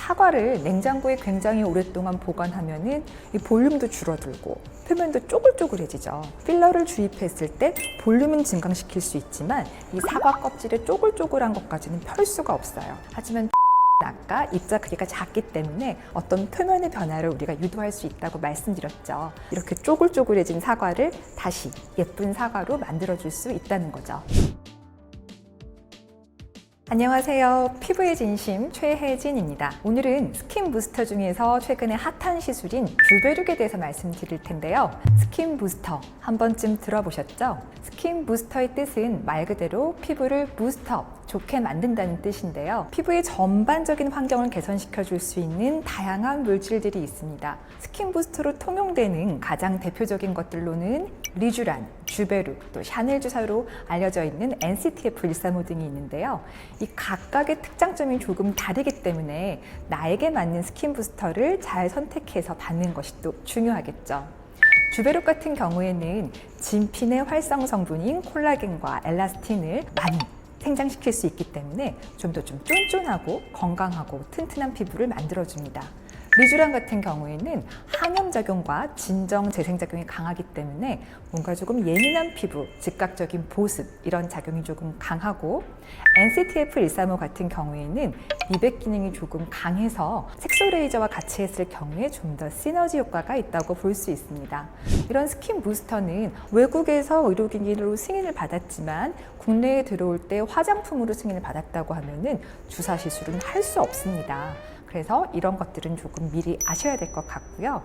사과를 냉장고에 굉장히 오랫동안 보관하면은 이 볼륨도 줄어들고 표면도 쪼글쪼글해지죠. 필러를 주입했을 때 볼륨은 증강시킬 수 있지만 이 사과 껍질의 쪼글쪼글한 것까지는 펼 수가 없어요. 하지만 아까 입자 크기가 작기 때문에 어떤 표면의 변화를 우리가 유도할 수 있다고 말씀드렸죠. 이렇게 쪼글쪼글해진 사과를 다시 예쁜 사과로 만들어줄 수 있다는 거죠. 안녕하세요. 피부의 진심 최혜진입니다. 오늘은 스킨 부스터 중에서 최근에 핫한 시술인 주베룩에 대해서 말씀드릴 텐데요. 스킨 부스터 한 번쯤 들어보셨죠? 스킨 부스터의 뜻은 말 그대로 피부를 부스트업, 좋게 만든다는 뜻인데요. 피부의 전반적인 환경을 개선시켜 줄 수 있는 다양한 물질들이 있습니다. 스킨 부스터로 통용되는 가장 대표적인 것들로는 리쥬란, 주베룩, 또 샤넬 주사로 알려져 있는 NCTF135 등이 있는데요. 이 각각의 특장점이 조금 다르기 때문에 나에게 맞는 스킨 부스터를 잘 선택해서 받는 것이 또 중요하겠죠. 주베룩 같은 경우에는 진피의 활성 성분인 콜라겐과 엘라스틴을 많이 생장시킬 수 있기 때문에 좀 더 쫀쫀하고 건강하고 튼튼한 피부를 만들어줍니다. 리쥬란 같은 경우에는 항염작용과 진정 재생작용이 강하기 때문에 뭔가 조금 예민한 피부, 즉각적인 보습 이런 작용이 조금 강하고, NCTF135 같은 경우에는 미백 기능이 조금 강해서 색소 레이저와 같이 했을 경우에 좀 더 시너지 효과가 있다고 볼 수 있습니다. 이런 스킨 부스터는 외국에서 의료기기로 승인을 받았지만 국내에 들어올 때 화장품으로 승인을 받았다고 하면은 주사 시술은 할 수 없습니다. 그래서 이런 것들은 조금 미리 아셔야 될 것 같고요.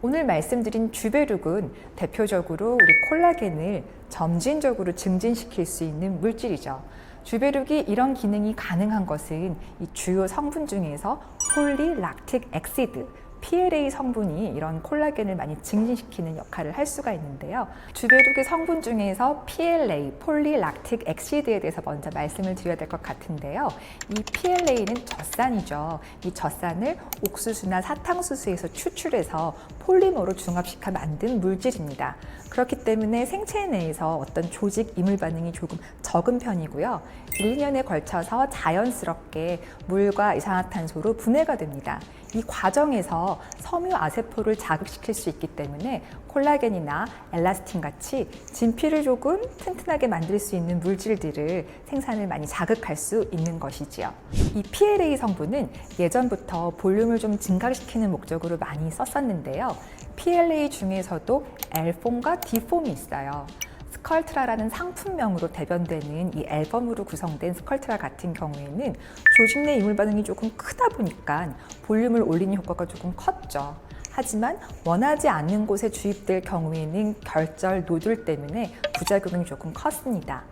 오늘 말씀드린 주베룩은 대표적으로 우리 콜라겐을 점진적으로 증진시킬 수 있는 물질이죠. 주베룩이 이런 기능이 가능한 것은 이 주요 성분 중에서 폴리락틱 엑시드, PLA 성분이 이런 콜라겐을 많이 증진시키는 역할을 할 수가 있는데요. 주베룩의 성분 중에서 PLA, 폴리락틱 엑시드에 대해서 먼저 말씀을 드려야 될 것 같은데요. 이 PLA는 젖산이죠. 이 젖산을 옥수수나 사탕수수에서 추출해서 폴리머로 중합시켜 만든 물질입니다. 그렇기 때문에 생체 내에서 어떤 조직 이물 반응이 조금 적은 편이고요. 1, 2년에 걸쳐서 자연스럽게 물과 이산화탄소로 분해가 됩니다. 이 과정에서 섬유 아세포를 자극시킬 수 있기 때문에 콜라겐이나 엘라스틴 같이 진피를 조금 튼튼하게 만들 수 있는 물질들을 생산을 많이 자극할 수 있는 것이지요. 이 PLA 성분은 예전부터 볼륨을 좀 증가시키는 목적으로 많이 썼었는데요. PLA 중에서도 L폼과 D폼이 있어요. 스컬트라라는 상품명으로 대변되는 이 앨범으로 구성된 스컬트라 같은 경우에는 조직 내 이물 반응이 조금 크다 보니까 볼륨을 올리는 효과가 조금 컸죠. 하지만 원하지 않는 곳에 주입될 경우에는 결절 노들 때문에 부작용이 조금 컸습니다.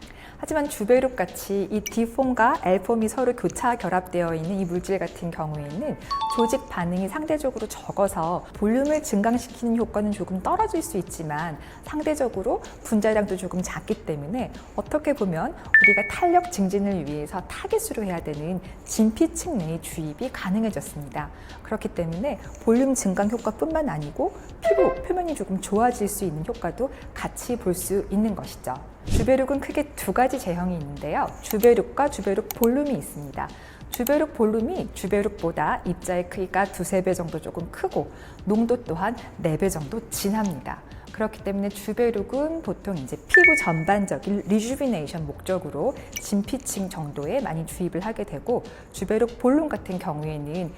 하지만 주베룩 같이 이 D폼과 L폼이 서로 교차 결합되어 있는 이 물질 같은 경우에는 조직 반응이 상대적으로 적어서 볼륨을 증강시키는 효과는 조금 떨어질 수 있지만 상대적으로 분자량도 조금 작기 때문에 어떻게 보면 우리가 탄력 증진을 위해서 타겟으로 해야 되는 진피층 내에 주입이 가능해졌습니다. 그렇기 때문에 볼륨 증강 효과뿐만 아니고 피부 표면이 조금 좋아질 수 있는 효과도 같이 볼 수 있는 것이죠. 주베룩은 크게 두 가지 제형이 있는데요. 주베룩과 주베룩 볼륨이 있습니다. 주베룩 볼륨이 주베룩보다 입자의 크기가 2~3배 정도 조금 크고 농도 또한 4배 정도 진합니다. 그렇기 때문에 주베룩은 보통 이제 피부 전반적인 리주비네이션 목적으로 진피층 정도에 많이 주입을 하게 되고, 주베룩 볼륨 같은 경우에는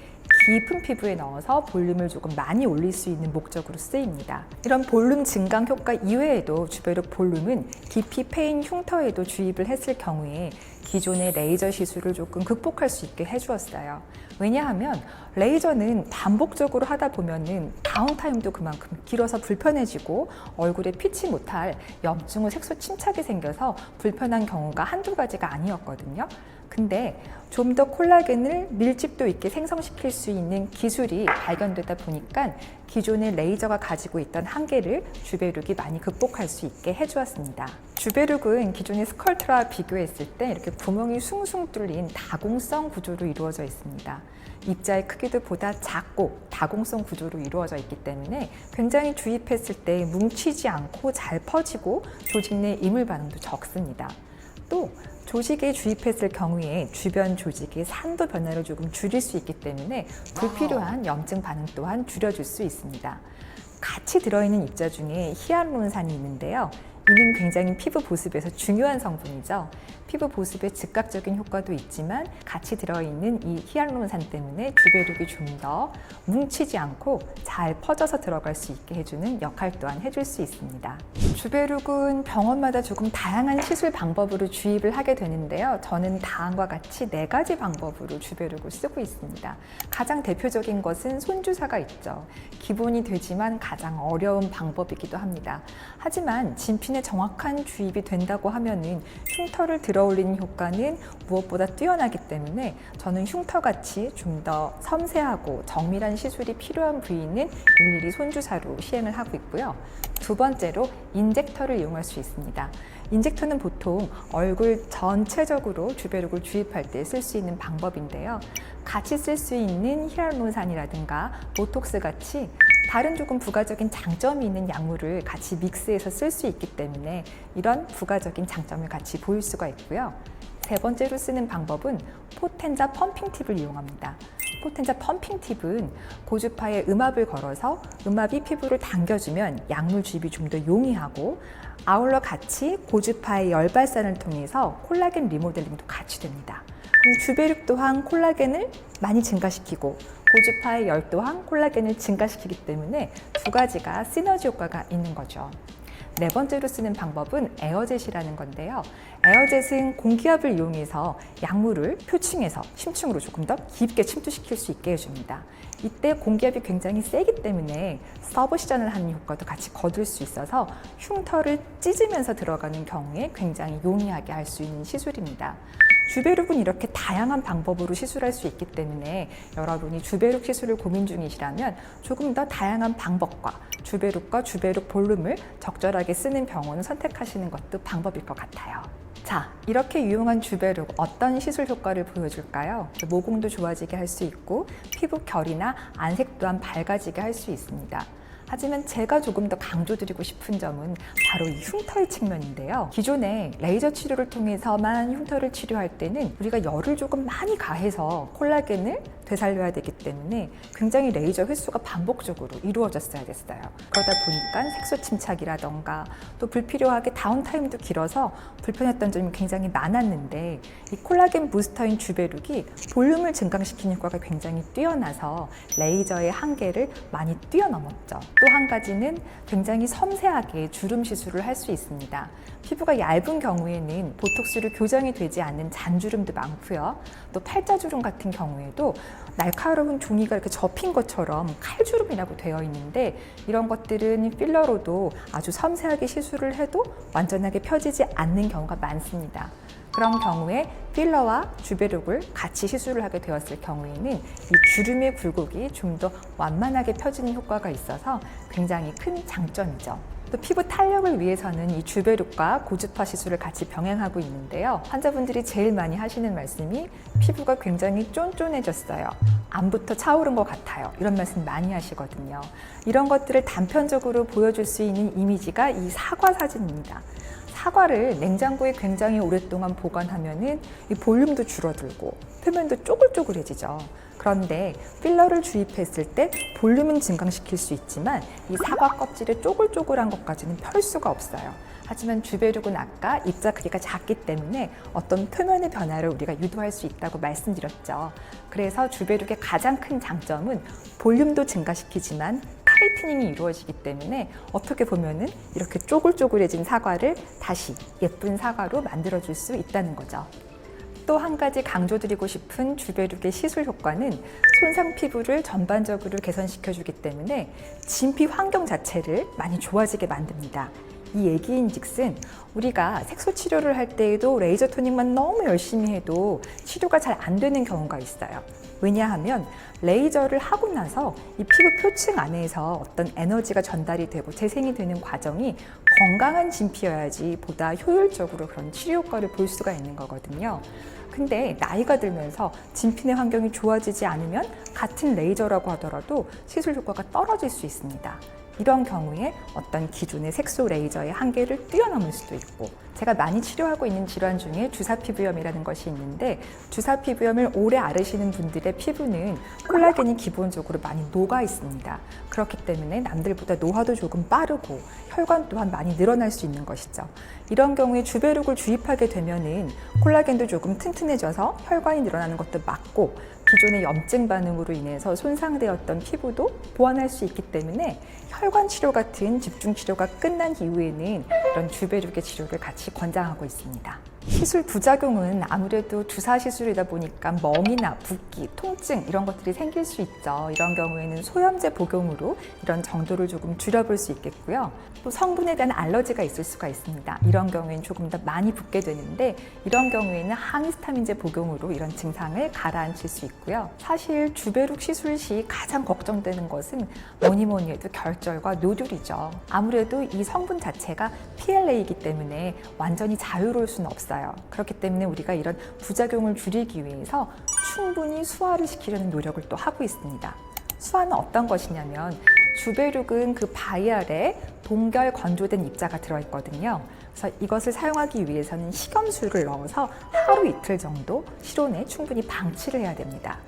깊은 피부에 넣어서 볼륨을 조금 많이 올릴 수 있는 목적으로 쓰입니다. 이런 볼륨 증강 효과 이외에도 주베룩 볼륨은 깊이 패인 흉터에도 주입을 했을 경우에 기존의 레이저 시술을 조금 극복할 수 있게 해주었어요. 왜냐하면 레이저는 반복적으로 하다 보면은 다운타임도 그만큼 길어서 불편해지고 얼굴에 피치 못할 염증 후 색소 침착이 생겨서 불편한 경우가 한두 가지가 아니었거든요. 근데 좀 더 콜라겐을 밀집도 있게 생성시킬 수 있는 기술이 발견되다 보니까 기존의 레이저가 가지고 있던 한계를 주베룩이 많이 극복할 수 있게 해주었습니다. 주베룩은 기존의 스컬트라와 비교했을 때 이렇게 구멍이 숭숭 뚫린 다공성 구조로 이루어져 있습니다. 입자의 크기도 보다 작고 다공성 구조로 이루어져 있기 때문에 굉장히 주입했을 때 뭉치지 않고 잘 퍼지고 조직 내 이물 반응도 적습니다. 또 조직에 주입했을 경우에 주변 조직의 산도 변화를 조금 줄일 수 있기 때문에 불필요한 염증 반응 또한 줄여줄 수 있습니다. 같이 들어있는 입자 중에 히알루론산이 있는데요. 이는 굉장히 피부 보습에서 중요한 성분이죠. 피부 보습에 즉각적인 효과도 있지만 같이 들어있는 이 히알루론산 때문에 주베룩이 좀 더 뭉치지 않고 잘 퍼져서 들어갈 수 있게 해주는 역할 또한 해줄 수 있습니다. 주베룩은 병원마다 조금 다양한 시술 방법으로 주입을 하게 되는데요. 저는 다음과 같이 4가지 방법으로 주베룩을 쓰고 있습니다. 가장 대표적인 것은 손주사가 있죠. 기본이 되지만 가장 어려운 방법이기도 합니다. 하지만 진핀의 정확한 주입이 된다고 하면은 흉터를 들어올리는 효과는 무엇보다 뛰어나기 때문에 저는 흉터같이 좀 더 섬세하고 정밀한 시술이 필요한 부위는 일일이 손주사로 시행을 하고 있고요. 두 번째로 인젝터를 이용할 수 있습니다. 인젝터는 보통 얼굴 전체적으로 주베룩을 주입할 때 쓸 수 있는 방법인데요. 같이 쓸 수 있는 히알루론산이라든가 보톡스 같이 다른 조금 부가적인 장점이 있는 약물을 같이 믹스해서 쓸 수 있기 때문에 이런 부가적인 장점을 같이 보일 수가 있고요. 세 번째로 쓰는 방법은 포텐자 펌핑 팁을 이용합니다. 포텐자 펌핑 팁은 고주파에 음압을 걸어서 음압이 피부를 당겨주면 약물 주입이 좀 더 용이하고 아울러 같이 고주파의 열 발산을 통해서 콜라겐 리모델링도 같이 됩니다. 그럼 주베룩 또한 콜라겐을 많이 증가시키고 고주파의 열 또한 콜라겐을 증가시키기 때문에 두 가지가 시너지 효과가 있는 거죠. 네 번째로 쓰는 방법은 에어젯이라는 건데요. 에어젯은 공기압을 이용해서 약물을 표층에서 심층으로 조금 더 깊게 침투시킬 수 있게 해줍니다. 이때 공기압이 굉장히 세기 때문에 서브시전을 하는 효과도 같이 거둘 수 있어서 흉터를 찢으면서 들어가는 경우에 굉장히 용이하게 할 수 있는 시술입니다. 주베룩은 이렇게 다양한 방법으로 시술할 수 있기 때문에 여러분이 주베룩 시술을 고민 중이시라면 조금 더 다양한 방법과 주베룩과 주베룩 볼륨을 적절하게 쓰는 병원을 선택하시는 것도 방법일 것 같아요. 자, 이렇게 유용한 주베룩 어떤 시술 효과를 보여줄까요? 모공도 좋아지게 할 수 있고 피부 결이나 안색 또한 밝아지게 할 수 있습니다. 하지만 제가 조금 더 강조드리고 싶은 점은 바로 이 흉터의 측면인데요. 기존에 레이저 치료를 통해서만 흉터를 치료할 때는 우리가 열을 조금 많이 가해서 콜라겐을 되살려야 되기 때문에 굉장히 레이저 횟수가 반복적으로 이루어졌어야 됐어요. 그러다 보니까 색소 침착이라던가 또 불필요하게 다운타임도 길어서 불편했던 점이 굉장히 많았는데 이 콜라겐 부스터인 주베룩이 볼륨을 증강시키는 효과가 굉장히 뛰어나서 레이저의 한계를 많이 뛰어넘었죠. 또 한 가지는 굉장히 섬세하게 주름 시술을 할 수 있습니다. 피부가 얇은 경우에는 보톡스로 교정이 되지 않는 잔주름도 많고요. 또 팔자주름 같은 경우에도 날카로운 종이가 이렇게 접힌 것처럼 칼주름이라고 되어 있는데 이런 것들은 필러로도 아주 섬세하게 시술을 해도 완전하게 펴지지 않는 경우가 많습니다. 그런 경우에 필러와 주베룩을 같이 시술을 하게 되었을 경우에는 이 주름의 굴곡이 좀 더 완만하게 펴지는 효과가 있어서 굉장히 큰 장점이죠. 또 피부 탄력을 위해서는 이 주베룩과 고주파 시술을 같이 병행하고 있는데요. 환자분들이 제일 많이 하시는 말씀이 피부가 굉장히 쫀쫀해졌어요. 안부터 차오른 것 같아요. 이런 말씀 많이 하시거든요. 이런 것들을 단편적으로 보여줄 수 있는 이미지가 이 사과 사진입니다. 사과를 냉장고에 굉장히 오랫동안 보관하면은 이 볼륨도 줄어들고 표면도 쪼글쪼글해지죠. 그런데 필러를 주입했을 때 볼륨은 증강시킬 수 있지만 이 사과 껍질의 쪼글쪼글한 것까지는 펼 수가 없어요. 하지만 주베룩은 아까 입자 크기가 작기 때문에 어떤 표면의 변화를 우리가 유도할 수 있다고 말씀드렸죠. 그래서 주베룩의 가장 큰 장점은 볼륨도 증가시키지만 타이트닝이 이루어지기 때문에 어떻게 보면은 이렇게 쪼글쪼글해진 사과를 다시 예쁜 사과로 만들어줄 수 있다는 거죠. 또 한 가지 강조드리고 싶은 주베룩의 시술 효과는 손상 피부를 전반적으로 개선시켜주기 때문에 진피 환경 자체를 많이 좋아지게 만듭니다. 이 얘기인즉슨 우리가 색소 치료를 할 때에도 레이저 토닝만 너무 열심히 해도 치료가 잘 안 되는 경우가 있어요. 왜냐하면 레이저를 하고 나서 이 피부 표층 안에서 어떤 에너지가 전달이 되고 재생이 되는 과정이 건강한 진피여야지 보다 효율적으로 그런 치료 효과를 볼 수가 있는 거거든요. 근데 나이가 들면서 진피 내 환경이 좋아지지 않으면 같은 레이저라고 하더라도 시술 효과가 떨어질 수 있습니다. 이런 경우에 어떤 기존의 색소 레이저의 한계를 뛰어넘을 수도 있고, 제가 많이 치료하고 있는 질환 중에 주사 피부염이라는 것이 있는데, 주사 피부염을 오래 앓으시는 분들의 피부는 콜라겐이 기본적으로 많이 녹아 있습니다. 그렇기 때문에 남들보다 노화도 조금 빠르고 혈관 또한 많이 늘어날 수 있는 것이죠. 이런 경우에 주베룩을 주입하게 되면은 콜라겐도 조금 튼튼해져서 혈관이 늘어나는 것도 막고, 기존의 염증 반응으로 인해서 손상되었던 피부도 보완할 수 있기 때문에 혈관 치료 같은 집중 치료가 끝난 이후에는 이런 주베룩의 치료를 같이 권장하고 있습니다. 시술 부작용은 아무래도 주사 시술이다 보니까 멍이나 붓기, 통증 이런 것들이 생길 수 있죠. 이런 경우에는 소염제 복용으로 이런 정도를 조금 줄여볼 수 있겠고요. 또 성분에 대한 알러지가 있을 수가 있습니다. 이런 경우에는 조금 더 많이 붓게 되는데, 이런 경우에는 항히스타민제 복용으로 이런 증상을 가라앉힐 수 있고요. 사실 주베룩 시술 시 가장 걱정되는 것은 뭐니 해도 결절과 노듈이죠. 아무래도 이 성분 자체가 PLA이기 때문에 완전히 자유로울 수는 없어요. 그렇기 때문에 우리가 이런 부작용을 줄이기 위해서 충분히 수화를 시키려는 노력을 또 하고 있습니다. 수화는 어떤 것이냐면, 주베룩은 그 바위 아래 동결 건조된 입자가 들어있거든요. 그래서 이것을 사용하기 위해서는 식염수를 넣어서 하루 이틀 정도 실온에 충분히 방치를 해야 됩니다.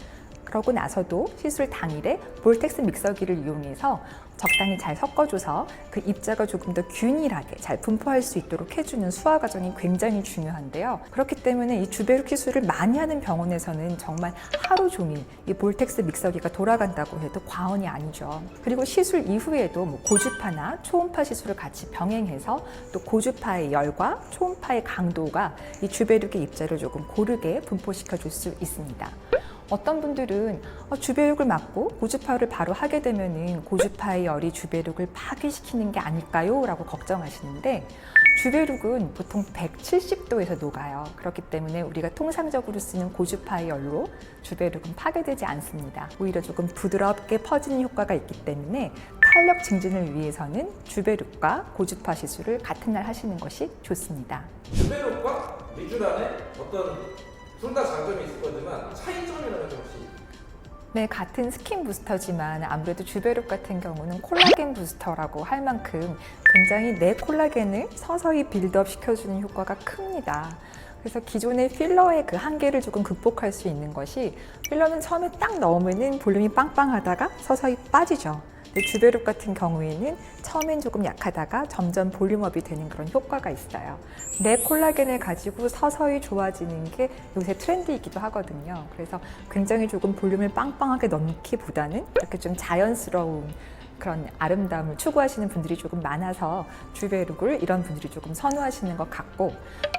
그러고 나서도 시술 당일에 볼텍스 믹서기를 이용해서 적당히 잘 섞어줘서 그 입자가 조금 더 균일하게 잘 분포할 수 있도록 해주는 수화 과정이 굉장히 중요한데요. 그렇기 때문에 이 주베룩 시술을 많이 하는 병원에서는 정말 하루 종일 이 볼텍스 믹서기가 돌아간다고 해도 과언이 아니죠. 그리고 시술 이후에도 고주파나 초음파 시술을 같이 병행해서 또 고주파의 열과 초음파의 강도가 이 주베룩의 입자를 조금 고르게 분포시켜 줄 수 있습니다. 어떤 분들은 주베룩을 맞고 고주파를 바로 하게 되면은 고주파의 열이 주베룩을 파괴시키는 게 아닐까요? 라고 걱정하시는데, 주베룩은 보통 170도에서 녹아요. 그렇기 때문에 우리가 통상적으로 쓰는 고주파의 열로 주베룩은 파괴되지 않습니다. 오히려 조금 부드럽게 퍼지는 효과가 있기 때문에 탄력 증진을 위해서는 주베룩과 고주파 시술을 같은 날 하시는 것이 좋습니다. 주베룩과 리쥬란의 어떤 둘 다 장점이 있을 거지만 차이점이라는 게 혹시? 네, 같은 스킨 부스터지만 아무래도 주베룩 같은 경우는 콜라겐 부스터라고 할 만큼 굉장히 내 콜라겐을 서서히 빌드업 시켜주는 효과가 큽니다. 그래서 기존의 필러의 그 한계를 조금 극복할 수 있는 것이, 필러는 처음에 딱 넣으면 볼륨이 빵빵하다가 서서히 빠지죠. 주베룩 같은 경우에는 처음엔 조금 약하다가 점점 볼륨업이 되는 그런 효과가 있어요. 내 콜라겐을 가지고 서서히 좋아지는 게 요새 트렌드이기도 하거든요. 그래서 굉장히 조금 볼륨을 빵빵하게 넣기보다는 이렇게 좀 자연스러운 그런 아름다움을 추구하시는 분들이 조금 많아서 주베룩을 이런 분들이 조금 선호하시는 것 같고,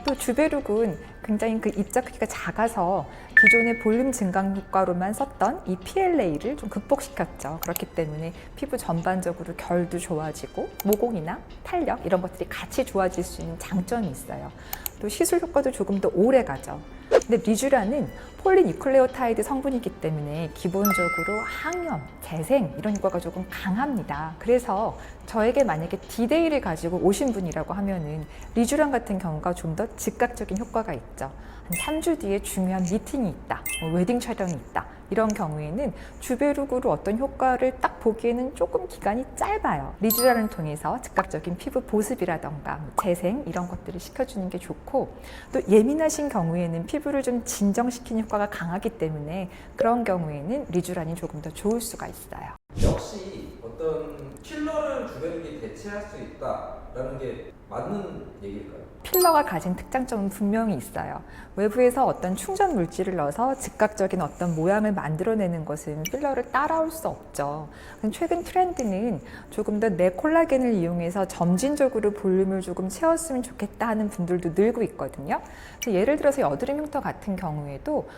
또 주베룩은 굉장히 그 입자 크기가 작아서 기존의 볼륨 증강 효과로만 썼던 이 PLA를 좀 극복시켰죠. 그렇기 때문에 피부 전반적으로 결도 좋아지고 모공이나 탄력 이런 것들이 같이 좋아질 수 있는 장점이 있어요. 또 시술 효과도 조금 더 오래 가죠. 근데 리쥬란은 폴리뉴클레오타이드 성분이기 때문에 기본적으로 항염, 재생 이런 효과가 조금 강합니다. 그래서 저에게 만약에 D-Day를 가지고 오신 분이라고 하면은 리쥬란 같은 경우가 좀 더 즉각적인 효과가 있죠. 한 3주 뒤에 중요한 미팅이 있다, 웨딩 촬영이 있다, 이런 경우에는 주베룩으로 어떤 효과를 딱 보기에는 조금 기간이 짧아요. 리쥬란을 통해서 즉각적인 피부 보습이라던가 재생 이런 것들을 시켜주는 게 좋고, 또 예민하신 경우에는 피부를 좀 진정시키는 효과가 강하기 때문에 그런 경우에는 리쥬란이 조금 더 좋을 수가 있어요. 역시 어떤 필러를 주베룩이 대체할 수 있다라는 게 맞는 얘기일까요? 필러가 가진 특장점은 분명히 있어요. 외부에서 어떤 충전 물질을 넣어서 즉각적인 어떤 모양을 만들어내는 것은 필러를 따라올 수 없죠. 최근 트렌드는 조금 더 내 콜라겐을 이용해서 점진적으로 볼륨을 조금 채웠으면 좋겠다 하는 분들도 늘고 있거든요. 그래서 예를 들어서 여드름 흉터 같은 경우에도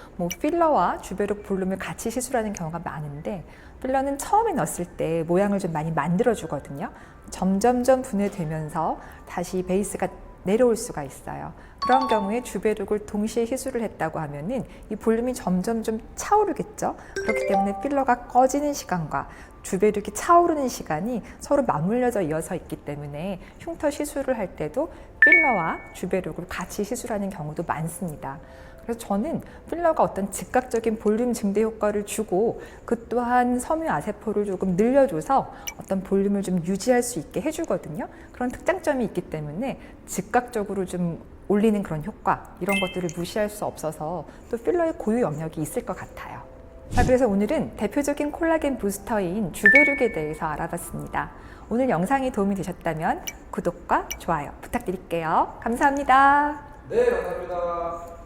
필러와 주베룩 볼륨을 같이 시술하는 경우가 많은데, 필러는 처음에 넣었을 때 모양을 좀 많이 만들어주거든요. 점점점 분해되면서 다시 베이스가 내려올 수가 있어요. 그런 경우에 주베룩을 동시에 시술을 했다고 하면은 이 볼륨이 점점 좀 차오르겠죠. 그렇기 때문에 필러가 꺼지는 시간과 주베룩이 차오르는 시간이 서로 맞물려져 이어서 있기 때문에 흉터 시술을 할 때도 필러와 주베룩을 같이 시술하는 경우도 많습니다. 그래서 저는 필러가 어떤 즉각적인 볼륨 증대 효과를 주고 그 또한 섬유 아세포를 조금 늘려줘서 어떤 볼륨을 좀 유지할 수 있게 해주거든요. 그런 특장점이 있기 때문에 즉각적으로 좀 올리는 그런 효과, 이런 것들을 무시할 수 없어서 또 필러의 고유 영역이 있을 것 같아요. 자, 그래서 오늘은 대표적인 콜라겐 부스터인 주베룩에 대해서 알아봤습니다. 오늘 영상이 도움이 되셨다면 구독과 좋아요 부탁드릴게요. 감사합니다. 네, 감사합니다.